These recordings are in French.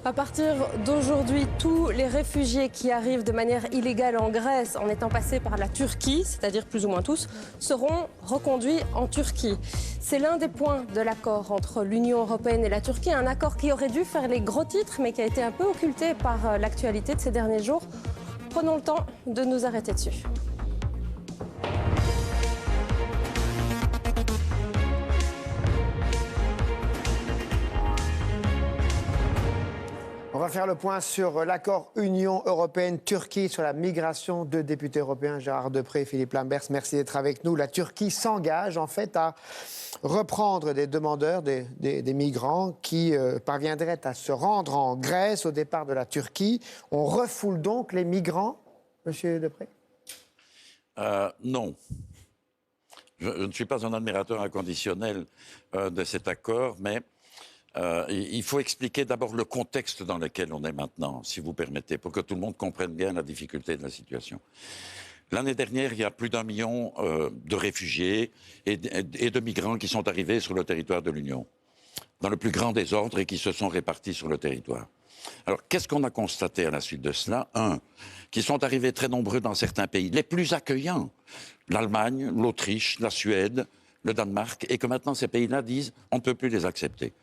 À partir d'aujourd'hui, tous les réfugiés qui arrivent de manière illégale en Grèce en étant passés par la Turquie, c'est-à-dire plus ou moins tous, seront reconduits en Turquie. C'est l'un des points de l'accord entre l'Union européenne et la Turquie, un accord qui aurait dû faire les gros titres mais qui a été un peu occulté par l'actualité de ces derniers jours. Prenons le temps de nous arrêter dessus. On va faire le point sur l'accord Union européenne-Turquie sur la migration. Deux députés européens, Gérard Deprez et Philippe Lamberts, merci d'être avec nous. La Turquie s'engage en fait à reprendre des demandeurs, des migrants qui parviendraient à se rendre en Grèce au départ de la Turquie. On refoule donc les migrants, Monsieur Deprez ? Non. Je ne suis pas un admirateur inconditionnel de cet accord, mais il faut expliquer d'abord le contexte dans lequel on est maintenant, si vous permettez, pour que tout le monde comprenne bien la difficulté de la situation. L'année dernière, il y a plus d'1 million de réfugiés et de migrants qui sont arrivés sur le territoire de l'Union, dans le plus grand désordre et qui se sont répartis sur le territoire. Alors, qu'est-ce qu'on a constaté à la suite de cela ? Qu'ils sont arrivés très nombreux dans certains pays, les plus accueillants, l'Allemagne, l'Autriche, la Suède, le Danemark, et que maintenant ces pays-là disent on ne peut plus les accepter.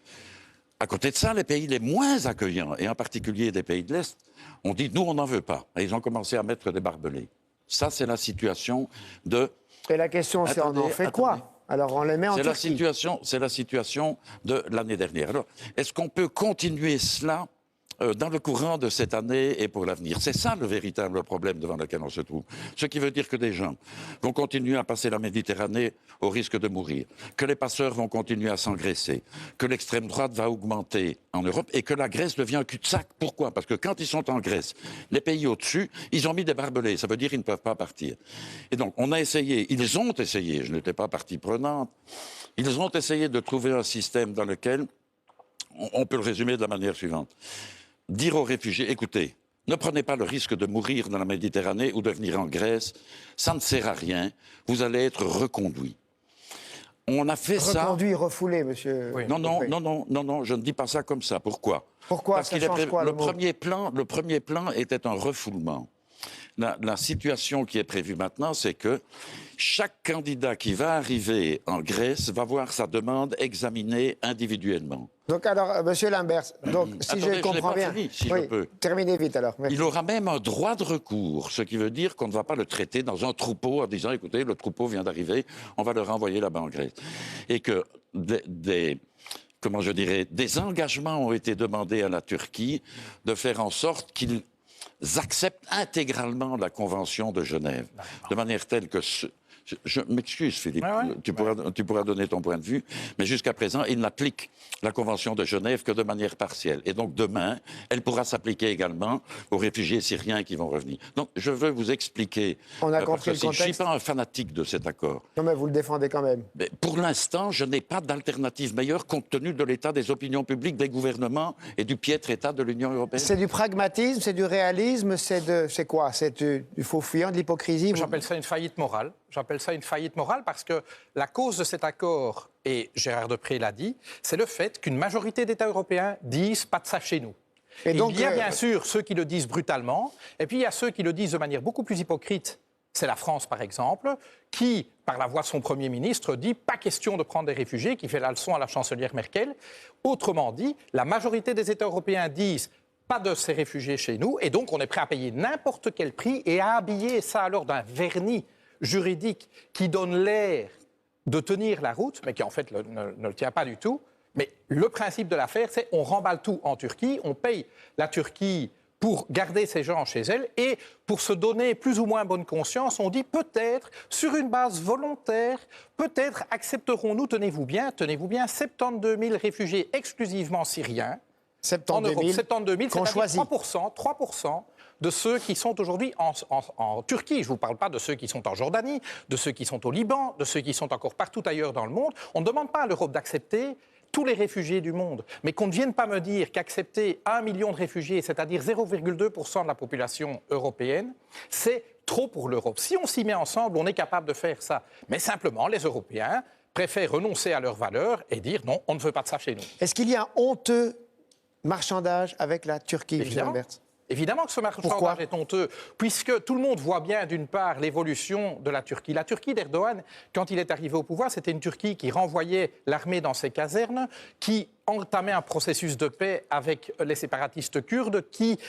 À côté de ça, les pays les moins accueillants, et en particulier des pays de l'Est, ont dit nous on n'en veut pas. Et ils ont commencé à mettre des barbelés. Ça, c'est la situation de... Et la question, c'est on en fait quoi ? Alors on les met en Turquie. C'est la situation de l'année dernière. Alors, est-ce qu'on peut continuer cela dans le courant de cette année et pour l'avenir? C'est ça le véritable problème devant lequel on se trouve. Ce qui veut dire que des gens vont continuer à passer la Méditerranée au risque de mourir, que les passeurs vont continuer à s'engraisser, que l'extrême droite va augmenter en Europe et que la Grèce devient un cul-de-sac. Pourquoi ? Parce que quand ils sont en Grèce, les pays au-dessus, ils ont mis des barbelés. Ça veut dire qu'ils ne peuvent pas partir. Et donc, ils ont essayé, je n'étais pas partie prenante, ils ont essayé de trouver un système dans lequel on peut le résumer de la manière suivante. Dire aux réfugiés, écoutez, ne prenez pas le risque de mourir dans la Méditerranée ou de venir en Grèce, ça ne sert à rien, vous allez être reconduits. On a fait ça... Reconduit, refoulé, monsieur... Oui. Non, je ne dis pas ça comme ça. Pourquoi ? Parce ça change quoi, le premier plan était un refoulement. La situation qui est prévue maintenant, c'est que chaque candidat qui va arriver en Grèce va voir sa demande examinée individuellement. Donc alors, monsieur Lamberts, si je comprends bien... je peux. Terminez vite alors. Merci. Il aura même un droit de recours, ce qui veut dire qu'on ne va pas le traiter dans un troupeau en disant, écoutez, le troupeau vient d'arriver, on va le renvoyer là-bas en Grèce. Et que des engagements ont été demandés à la Turquie de faire en sorte qu'ils acceptent intégralement la Convention de Genève, de manière telle que... Je m'excuse, Philippe, tu pourras donner ton point de vue, mais jusqu'à présent, il n'applique la Convention de Genève que de manière partielle. Et donc, demain, elle pourra s'appliquer également aux réfugiés syriens qui vont revenir. Donc, je veux vous expliquer... On a compris le contexte. Je ne suis pas un fanatique de cet accord. Non, mais vous le défendez quand même. Mais pour l'instant, je n'ai pas d'alternative meilleure compte tenu de l'état des opinions publiques, des gouvernements et du piètre état de l'Union européenne. C'est du pragmatisme, c'est du réalisme, c'est quoi ? C'est du faux-fuyant, de l'hypocrisie ? J'appelle ça une faillite morale. Parce que la cause de cet accord, et Gérard Deprez l'a dit, c'est le fait qu'une majorité d'États européens disent pas de ça chez nous. Et donc, il y a bien sûr ceux qui le disent brutalement, et puis il y a ceux qui le disent de manière beaucoup plus hypocrite. C'est la France, par exemple, qui, par la voix de son Premier ministre, dit pas question de prendre des réfugiés, qui fait la leçon à la chancelière Merkel. Autrement dit, la majorité des États européens disent pas de ces réfugiés chez nous, et donc on est prêt à payer n'importe quel prix et à habiller ça alors d'un vernis juridique qui donne l'air de tenir la route, mais qui en fait ne le tient pas du tout. Mais le principe de l'affaire, c'est on remballe tout en Turquie, on paye la Turquie pour garder ces gens chez elle, et pour se donner plus ou moins bonne conscience, on dit peut-être, sur une base volontaire, peut-être accepterons-nous, tenez-vous bien, 72 000 réfugiés exclusivement syriens, 72 000, 72 000, qu'on choisit. 3% de ceux qui sont aujourd'hui en Turquie. Je ne vous parle pas de ceux qui sont en Jordanie, de ceux qui sont au Liban, de ceux qui sont encore partout ailleurs dans le monde. On ne demande pas à l'Europe d'accepter tous les réfugiés du monde, mais qu'on ne vienne pas me dire qu'accepter 1 million de réfugiés, c'est-à-dire 0,2% de la population européenne, c'est trop pour l'Europe. Si on s'y met ensemble, on est capable de faire ça. Mais simplement, les Européens préfèrent renoncer à leurs valeurs et dire non, on ne veut pas de ça chez nous. Est-ce qu'il y a un honteux marchandage avec la Turquie, Évidemment. Lambert? Évidemment que ce marchandage est honteux, puisque tout le monde voit bien, d'une part, l'évolution de la Turquie. La Turquie d'Erdogan, quand il est arrivé au pouvoir, c'était une Turquie qui renvoyait l'armée dans ses casernes, qui entamait un processus de paix avec les séparatistes kurdes, qui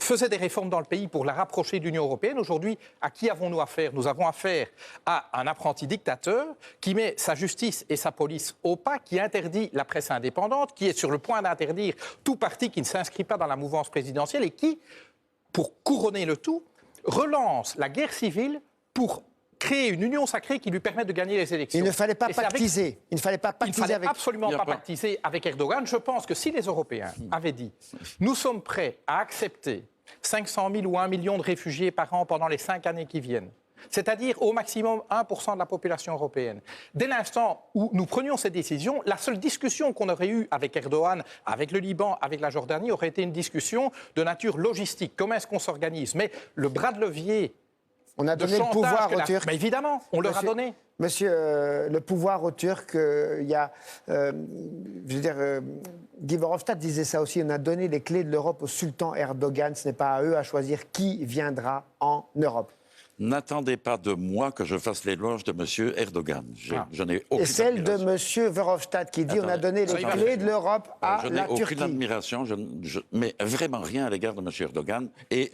faisait des réformes dans le pays pour la rapprocher de l'Union européenne. Aujourd'hui, à qui avons-nous affaire? Nous avons affaire à un apprenti dictateur qui met sa justice et sa police au pas, qui interdit la presse indépendante, qui est sur le point d'interdire tout parti qui ne s'inscrit pas dans la mouvance présidentielle et qui, pour couronner le tout, relance la guerre civile pour créer une union sacrée qui lui permette de gagner les élections. Il ne fallait pas pactiser. Il ne fallait absolument pas pactiser avec Erdogan. Je pense que si les Européens avaient dit « Nous sommes prêts à accepter 500 000 ou 1 million de réfugiés par an pendant les 5 années qui viennent », c'est-à-dire au maximum 1% de la population européenne. Dès l'instant où nous prenions cette décision, la seule discussion qu'on aurait eue avec Erdogan, avec le Liban, avec la Jordanie, aurait été une discussion de nature logistique. Comment est-ce qu'on s'organise? Mais le bras de levier... On a donné le pouvoir aux Turcs. Mais évidemment, on leur a donné. Monsieur, le pouvoir aux Turcs, il y a... Guy Verhofstadt disait ça aussi, on a donné les clés de l'Europe au sultan Erdogan. Ce n'est pas à eux à choisir qui viendra en Europe. N'attendez pas de moi que je fasse l'éloge de M. Erdogan. Je n'ai aucune Et celle admiration. de M. Verhofstadt qui dit on a donné les clés de l'Europe à la Turquie. Je n'ai aucune admiration, mais vraiment rien à l'égard de M. Erdogan. Et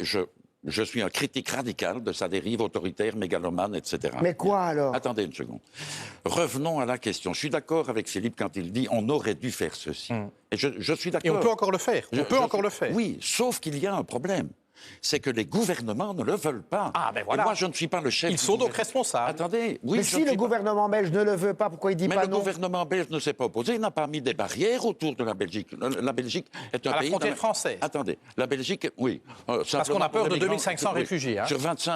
je suis un critique radical de sa dérive autoritaire, mégalomane, etc. Mais quoi alors? Attendez une seconde. Revenons à la question. Je suis d'accord avec Philippe quand il dit on aurait dû faire ceci. Et je suis d'accord. Et on peut encore le faire. Le faire. Oui, sauf qu'il y a un problème. C'est que les gouvernements ne le veulent pas. Ah, ben voilà. Et moi, je ne suis pas le chef. Ils sont donc responsables. Attendez. Oui, mais si le gouvernement belge ne le veut pas, pourquoi il dit pas non? Mais le gouvernement belge ne s'est pas opposé. Il n'a pas mis des barrières autour de la Belgique. La Belgique est un pays... À la frontière française. Attendez. La Belgique, oui. Parce qu'on a peur de 2500 réfugiés. Hein.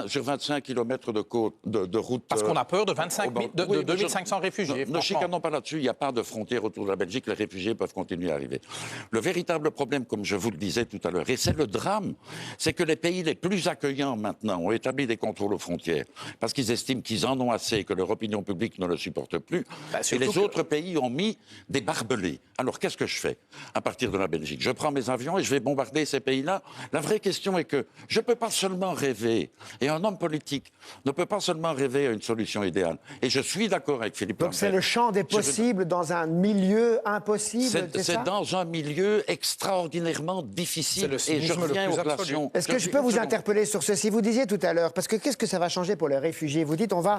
Sur 25 kilomètres de côte, de route... Parce qu'on a peur de 2500 réfugiés. Ne chicanons pas là-dessus. Il n'y a pas de frontière autour de la Belgique. Les réfugiés peuvent continuer à arriver. Le véritable problème, comme je vous le disais tout à l'heure, et c'est le drame, c'est que les pays les plus accueillants maintenant ont établi des contrôles aux frontières parce qu'ils estiment qu'ils en ont assez, que leur opinion publique ne le supporte plus. Et les autres pays ont mis des barbelés. Alors qu'est-ce que je fais à partir de la Belgique? Je prends mes avions et je vais bombarder ces pays-là. La vraie question est que je ne peux pas seulement rêver, et un homme politique ne peut pas seulement rêver à une solution idéale. Et je suis d'accord avec Philippe Lambert. Donc c'est le champ des possibles dans un milieu impossible, c'est dans un milieu extraordinairement difficile. Et je reviens aux relations. Est-ce que je peux vous interpeller sur ceci? Vous disiez tout à l'heure, parce que qu'est-ce que ça va changer pour les réfugiés? Vous dites on va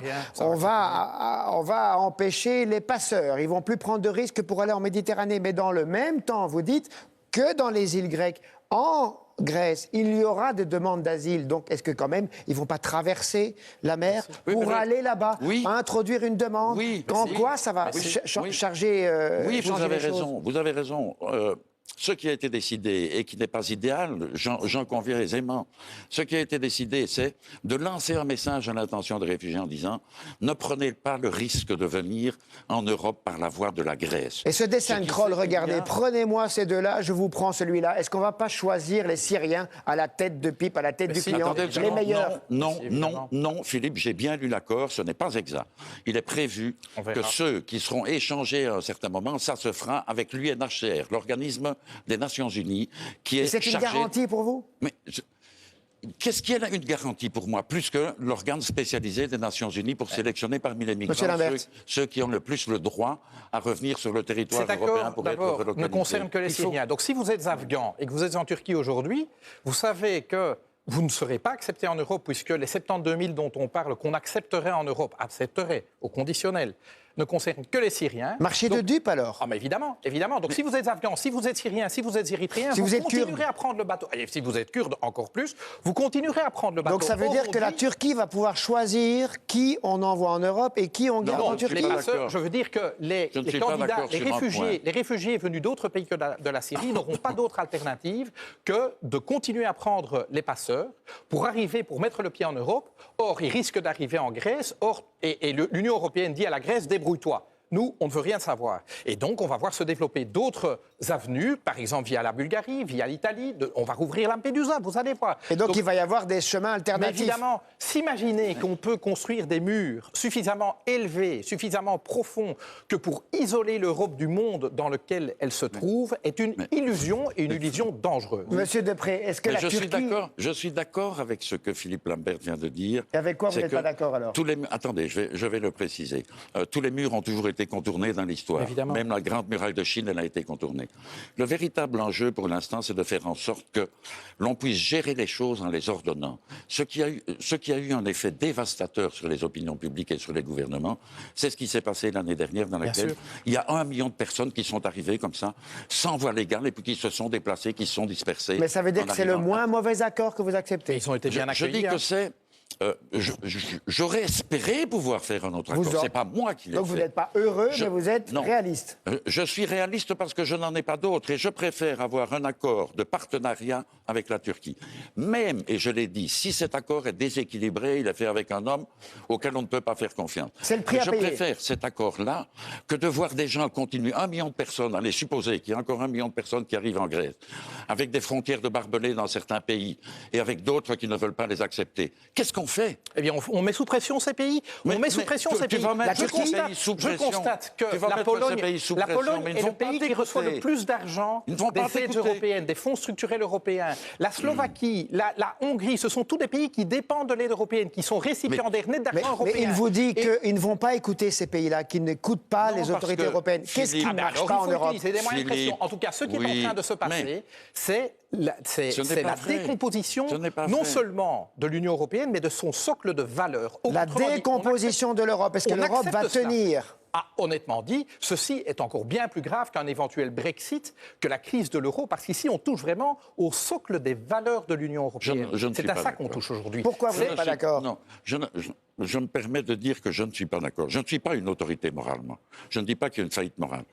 empêcher les passeurs, ils vont plus prendre de risques pour aller en Méditerranée. Mais dans le même temps, vous dites que dans les îles grecques, en Grèce, il y aura des demandes d'asile. Donc, est-ce que quand même, ils ne vont pas traverser la mer pour aller là-bas, introduire une demande? En quoi ça va charger Oui, vous avez raison. Vous avez raison. Ce qui a été décidé, et qui n'est pas idéal, j'en conviens aisément, ce qui a été décidé, c'est de lancer un message à l'intention des réfugiés en disant « Ne prenez pas le risque de venir en Europe par la voie de la Grèce ». Et ce dessin de Kroll, regardez, prenez-moi ces deux-là, je vous prends celui-là. Est-ce qu'on ne va pas choisir les Syriens à la tête de pipe, à la tête du client, les meilleurs? Non, Philippe, j'ai bien lu l'accord, ce n'est pas exact. Il est prévu que ceux qui seront échangés à un certain moment, ça se fera avec l'UNHCR, l'organisme des Nations Unies, qui est chargé... C'est une garantie pour vous? Mais qu'est-ce qui est une garantie pour moi, plus que l'organe spécialisé des Nations Unies pour sélectionner parmi les migrants ceux qui ont le plus le droit à revenir sur le territoire européen pour être relocalisés? Ne concerne que les Syriens. Donc si vous êtes afghan et que vous êtes en Turquie aujourd'hui, vous savez que vous ne serez pas accepté en Europe, puisque les 72 000 dont on parle, qu'on accepterait en Europe, accepterait au conditionnel, ne concerne que les Syriens. Marché de dupes alors? Ah mais évidemment. Donc si vous êtes afghan, si vous êtes syrien, si vous êtes érythréen, vous continuerez à prendre le bateau. Et si vous êtes kurde, encore plus, vous continuerez à prendre le bateau. Donc ça veut dire que la Turquie va pouvoir choisir qui on envoie en Europe et qui on garde en Turquie? Je veux dire que les candidats, les réfugiés venus d'autres pays que de la Syrie n'auront pas d'autre alternative que de continuer à prendre les passeurs pour mettre le pied en Europe. Or, ils risquent d'arriver en Grèce. Et l'Union européenne dit à la Grèce, débrouille-toi. nous, on ne veut rien savoir. Et donc, on va voir se développer d'autres avenues, par exemple via la Bulgarie, via l'Italie. On va rouvrir Lampedusa, vous allez voir. Et donc, il va y avoir des chemins Mais alternatifs. évidemment, s'imaginer qu'on peut construire des murs suffisamment élevés, suffisamment profonds, que pour isoler l'Europe du monde dans lequel elle se trouve, est une illusion et une illusion dangereuse. Monsieur Depré, est-ce que la Turquie... Je suis d'accord avec ce que Philippe Lambert vient de dire. Et avec quoi vous n'êtes pas d'accord alors? Attendez, je vais le préciser. Tous les murs ont toujours été contournés dans l'histoire. Évidemment. Même la grande muraille de Chine, elle a été contournée. Le véritable enjeu pour l'instant, c'est de faire en sorte que l'on puisse gérer les choses en les ordonnant. Ce qui a eu un effet dévastateur sur les opinions publiques et sur les gouvernements, c'est ce qui s'est passé l'année dernière dans laquelle il y a 1 million de personnes qui sont arrivées comme ça, sans voie légale, et puis qui se sont déplacées, qui se sont dispersées. Mais ça veut dire que c'est le moins mauvais accord que vous acceptez? Ils ont été bien accueillis. Je dis que c'est... j'aurais espéré pouvoir faire un autre accord. C'est pas moi qui l'ai fait. Donc vous n'êtes pas heureux, mais vous êtes réaliste. Je suis réaliste parce que je n'en ai pas d'autre et je préfère avoir un accord de partenariat avec la Turquie. Même, et je l'ai dit, si cet accord est déséquilibré, il est fait avec un homme auquel on ne peut pas faire confiance. C'est le prix à payer. Je préfère cet accord-là que de voir des gens continuer, 1 million de personnes, allez supposer qu'il y a encore 1 million de personnes qui arrivent en Grèce, avec des frontières de barbelés dans certains pays et avec d'autres qui ne veulent pas les accepter. Qu'est-ce qu'on fait? Eh bien, on met sous pression ces pays. On met sous pression ces pays. Je constate que la Pologne est le pays qui reçoit le plus d'argent des aides européennes, des fonds structurels européens. La Slovaquie, la Hongrie, ce sont tous des pays qui dépendent de l'aide européenne, qui sont récipiendaires nets d'argent européen. Mais il vous dit qu'ils ne vont pas écouter ces pays-là, qu'ils n'écoutent pas les autorités européennes. Qu'est-ce qui ne marche pas en Europe? C'est des moyens de pression. En tout cas, ce qui est en train de se passer, c'est la décomposition non seulement de l'Union européenne, mais de son socle de valeurs. La décomposition de l'Europe. Est-ce que l'Europe va tenir? Honnêtement dit, ceci est encore bien plus grave qu'un éventuel Brexit, que la crise de l'euro, parce qu'ici, on touche vraiment au socle des valeurs de l'Union européenne. C'est à ça qu'on touche aujourd'hui. Pourquoi vous n'êtes pas d'accord? Non, je me permets de dire que je ne suis pas d'accord. Je ne suis pas une autorité morale, moi. Je ne dis pas qu'il y a une faillite morale.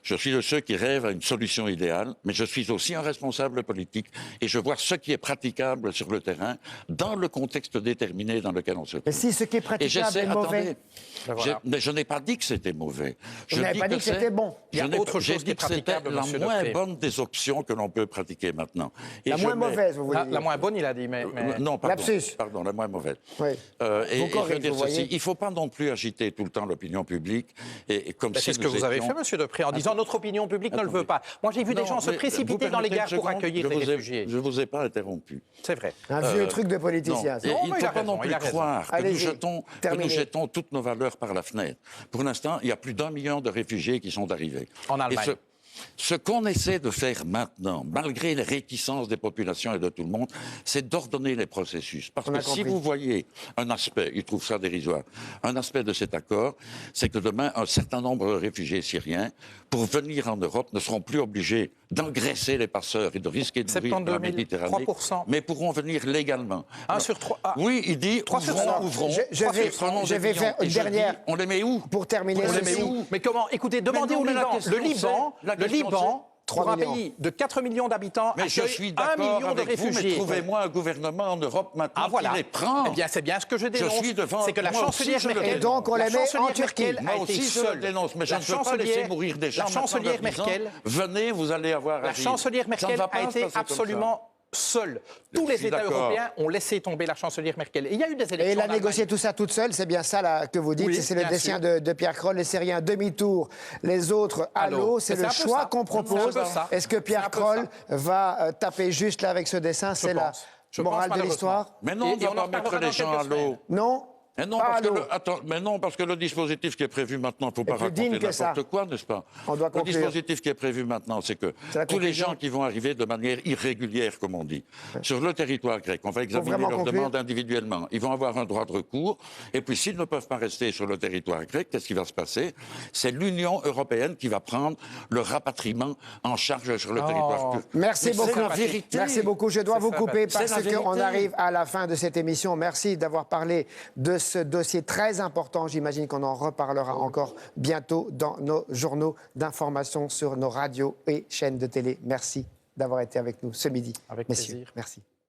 Je suis de ceux qui rêvent à une solution idéale, mais je suis aussi un responsable politique et je vois ce qui est praticable sur le terrain dans le contexte déterminé dans lequel on se trouve. Mais si ce qui est praticable est mauvais... Mais je n'ai pas dit que c'était mauvais. Vous n'avez pas dit que c'était bon. Il y a autre chose qui est praticable, la moins bonne des options que l'on peut pratiquer maintenant. Et la moins mauvaise, vous voulez dire? La moins bonne, il a dit, mais... Non, pardon, la moins mauvaise. Oui. Et je veux dire ceci, il ne faut pas non plus agiter tout le temps l'opinion publique. C'est ce que vous avez fait, monsieur Depré, en disant notre opinion publique ne le veut pas. Moi, j'ai vu des gens se précipiter dans les gares pour accueillir les réfugiés. Je ne vous ai pas interrompu. C'est vrai. Un vieux truc de politicien. Il ne faut pas non plus croire que nous jetons toutes nos valeurs par la fenêtre. Pour l'instant, il y a plus d'1 million de réfugiés qui sont arrivés. En Allemagne. Ce qu'on essaie de faire maintenant, malgré les réticences des populations et de tout le monde, c'est d'ordonner les processus. Parce que si vous voyez un aspect, ils trouvent ça dérisoire, un aspect de cet accord, c'est que demain, un certain nombre de réfugiés syriens, pour venir en Europe, ne seront plus obligés d'engraisser les passeurs et de risquer de mourir dans la Méditerranée, 3%. mais pourront venir légalement. 1 sur 3. Oui, il dit, ouvrons. Je vais faire une dernière. On les met où? Pour terminer, on les met où? Mais comment? Écoutez, demandez au Liban. Le Liban, pour un pays de 4 millions d'habitants, mais je suis d'accord 1 million de réfugiés. Mais trouvez-moi un gouvernement en Europe maintenant qui les prend. Eh bien, c'est bien ce que je dénonce. C'est que la chancelière Merkel... Et donc, on les met en Turquie. Moi aussi, je le dénonce, mais je ne peux pas laisser mourir des gens. La chancelière Merkel... Venez, vous allez avoir... La chancelière Merkel a été absolument... seule. Tous les États européens ont laissé tomber la chancelière Merkel. Et il y a eu des élections. Et elle a négocié tout ça toute seule, c'est bien ça là, que vous dites. Oui, c'est le dessin de Pierre Kroll. Les Syriens, demi-tour. Les autres, à l'eau. C'est le choix qu'on propose. Est-ce que Pierre Kroll va taper juste là avec ce dessin? C'est la morale de l'histoire? Mais non, on ne va pas mettre les gens à l'eau. Non. Mais non, parce que le dispositif qui est prévu maintenant, il ne faut pas raconter n'importe quoi, n'est-ce pas? Le dispositif qui est prévu maintenant, c'est que tous les gens qui vont arriver de manière irrégulière, comme on dit, sur le territoire grec, on va examiner leurs demandes individuellement. Ils vont avoir un droit de recours. Et puis, s'ils ne peuvent pas rester sur le territoire grec, qu'est-ce qui va se passer? C'est l'Union européenne qui va prendre le rapatriement en charge sur le territoire turc. Merci beaucoup. Merci beaucoup. Je dois vous couper parce qu'on arrive à la fin de cette émission. Merci d'avoir parlé de ce dossier très important. J'imagine qu'on en reparlera encore bientôt dans nos journaux d'information sur nos radios et chaînes de télé. Merci d'avoir été avec nous ce midi. Avec messieurs. plaisir. Merci.